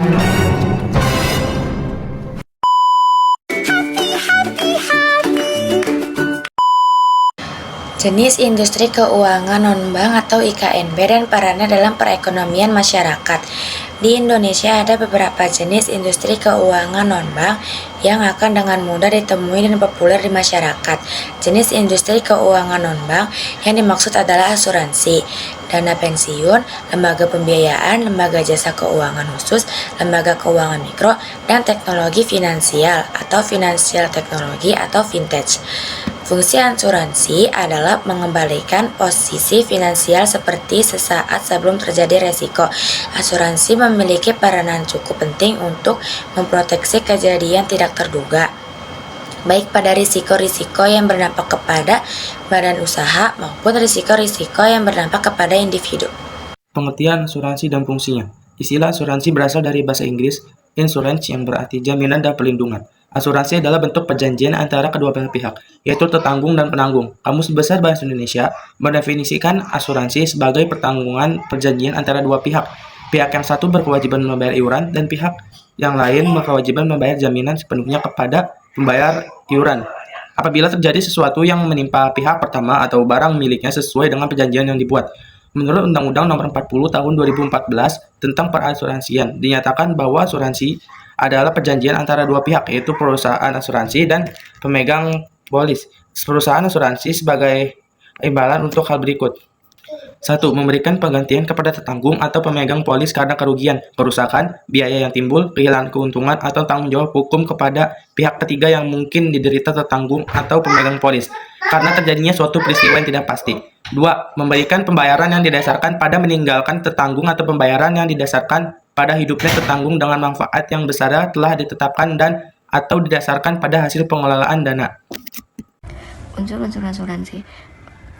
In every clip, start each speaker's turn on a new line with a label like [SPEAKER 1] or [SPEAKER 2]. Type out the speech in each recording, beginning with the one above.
[SPEAKER 1] Jenis industri keuangan non-bank atau IKNB dan perannya dalam perekonomian masyarakat. Di Indonesia ada beberapa jenis industri keuangan non-bank yang akan dengan mudah ditemui dan populer di masyarakat. Jenis industri keuangan non-bank yang dimaksud adalah asuransi, dana pensiun, lembaga pembiayaan, lembaga jasa keuangan khusus, lembaga keuangan mikro, dan teknologi finansial atau financial teknologi atau vintage. Fungsi asuransi adalah mengembalikan posisi finansial seperti sesaat sebelum terjadi resiko. Asuransi memiliki peranan cukup penting untuk memproteksi kejadian tidak terduga, baik pada risiko-risiko yang berdampak kepada badan usaha maupun risiko-risiko yang berdampak kepada individu.
[SPEAKER 2] Pengertian asuransi dan fungsinya. Istilah asuransi berasal dari bahasa Inggris insurance yang berarti jaminan dan perlindungan. Asuransi adalah bentuk perjanjian antara kedua belah pihak, yaitu tertanggung dan penanggung. Kamus Besar Bahasa Indonesia mendefinisikan asuransi sebagai pertanggungan perjanjian antara dua pihak. Pihak yang satu berkewajiban membayar iuran dan pihak yang lain berkewajiban membayar jaminan sepenuhnya kepada pembayar iuran. Apabila terjadi sesuatu yang menimpa pihak pertama atau barang miliknya sesuai dengan perjanjian yang dibuat. Menurut Undang-Undang Nomor 40 Tahun 2014 tentang perasuransian, dinyatakan bahwa asuransi adalah perjanjian antara dua pihak, yaitu perusahaan asuransi dan pemegang polis. Perusahaan asuransi sebagai imbalan untuk hal berikut. 1. Memberikan penggantian kepada tertanggung atau pemegang polis karena kerugian, kerusakan, biaya yang timbul, kehilangan keuntungan, atau tanggung jawab hukum kepada pihak ketiga yang mungkin diderita tertanggung atau pemegang polis karena terjadinya suatu peristiwa yang tidak pasti. 2. Memberikan pembayaran yang didasarkan pada meninggalkan tertanggung atau pembayaran yang didasarkan pada hidupnya tertanggung dengan manfaat yang besar telah ditetapkan dan atau didasarkan pada hasil pengelolaan dana.
[SPEAKER 3] Unsur-unsur asuransi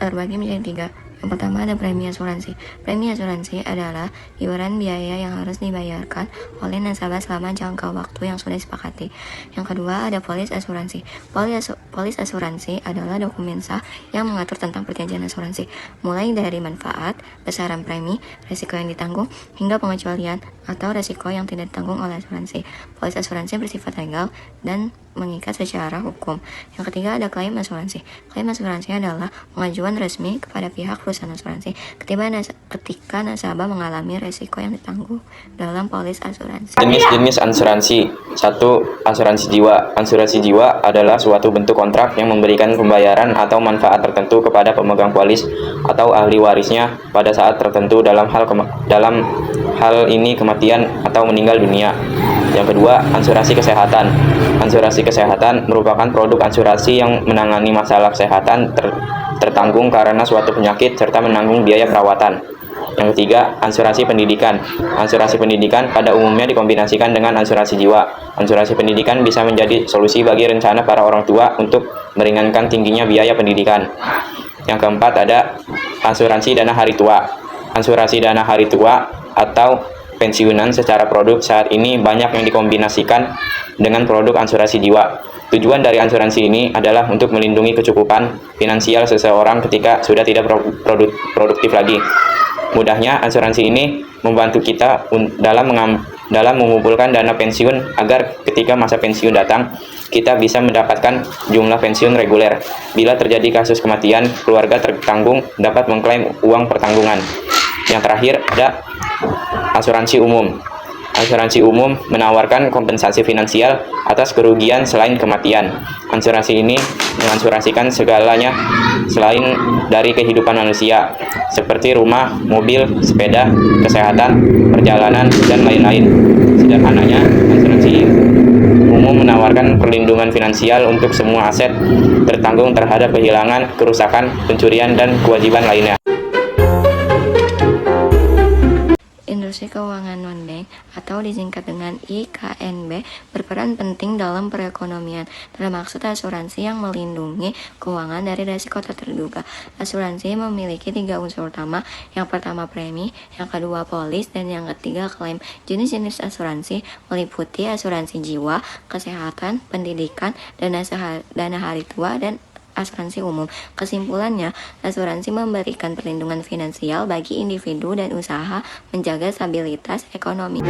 [SPEAKER 3] terbagi menjadi 3. Yang pertama ada premi asuransi. Premi asuransi adalah iuran biaya yang harus dibayarkan oleh nasabah selama jangka waktu yang sudah disepakati. Yang kedua ada polis asuransi. Polis asuransi adalah dokumen sah yang mengatur tentang perjanjian asuransi, mulai dari manfaat, besaran premi, risiko yang ditanggung, hingga pengecualian atau risiko yang tidak ditanggung oleh asuransi. Polis asuransi bersifat legal dan mengikat secara hukum. Yang ketiga ada klaim asuransi. Klaim asuransi adalah pengajuan resmi kepada pihak perusahaan asuransi ketika nasabah mengalami resiko yang ditanggung dalam polis asuransi.
[SPEAKER 4] Jenis-jenis asuransi. 1. Asuransi jiwa. Asuransi jiwa adalah suatu bentuk kontrak yang memberikan pembayaran atau manfaat tertentu kepada pemegang polis atau ahli warisnya pada saat tertentu dalam hal ini kematian atau meninggal dunia. Yang kedua, asuransi kesehatan. Asuransi kesehatan merupakan produk asuransi yang menangani masalah kesehatan tertanggung karena suatu penyakit serta menanggung biaya perawatan. Yang ketiga, asuransi pendidikan. Asuransi pendidikan pada umumnya dikombinasikan dengan asuransi jiwa. Asuransi pendidikan bisa menjadi solusi bagi rencana para orang tua untuk meringankan tingginya biaya pendidikan. Yang keempat ada asuransi dana hari tua. Asuransi dana hari tua atau pensiunan secara produk saat ini banyak yang dikombinasikan dengan produk asuransi jiwa. Tujuan dari asuransi ini adalah untuk melindungi kecukupan finansial seseorang ketika sudah tidak produktif lagi. Mudahnya, asuransi ini membantu kita dalam mengumpulkan dana pensiun agar ketika masa pensiun datang, kita bisa mendapatkan jumlah pensiun reguler. Bila terjadi kasus kematian, keluarga tertanggung dapat mengklaim uang pertanggungan. Yang terakhir ada asuransi umum. Asuransi umum menawarkan kompensasi finansial atas kerugian selain kematian. Asuransi ini mengasurasikan segalanya selain dari kehidupan manusia, seperti rumah, mobil, sepeda, kesehatan, perjalanan, dan lain-lain. Sederhananya, asuransi umum menawarkan perlindungan finansial untuk semua aset tertanggung terhadap kehilangan, kerusakan, pencurian, dan kewajiban lainnya.
[SPEAKER 3] Industri keuangan non-bank atau disingkat dengan IKNB berperan penting dalam perekonomian, termaksud asuransi yang melindungi keuangan dari risiko tak terduga. Asuransi memiliki 3 unsur utama, yang pertama premi, yang kedua polis, dan yang ketiga klaim. Jenis-jenis asuransi meliputi asuransi jiwa, kesehatan, pendidikan, dana hari tua, dan asuransi umum. Kesimpulannya, asuransi memberikan perlindungan finansial bagi individu dan usaha, menjaga stabilitas ekonomi.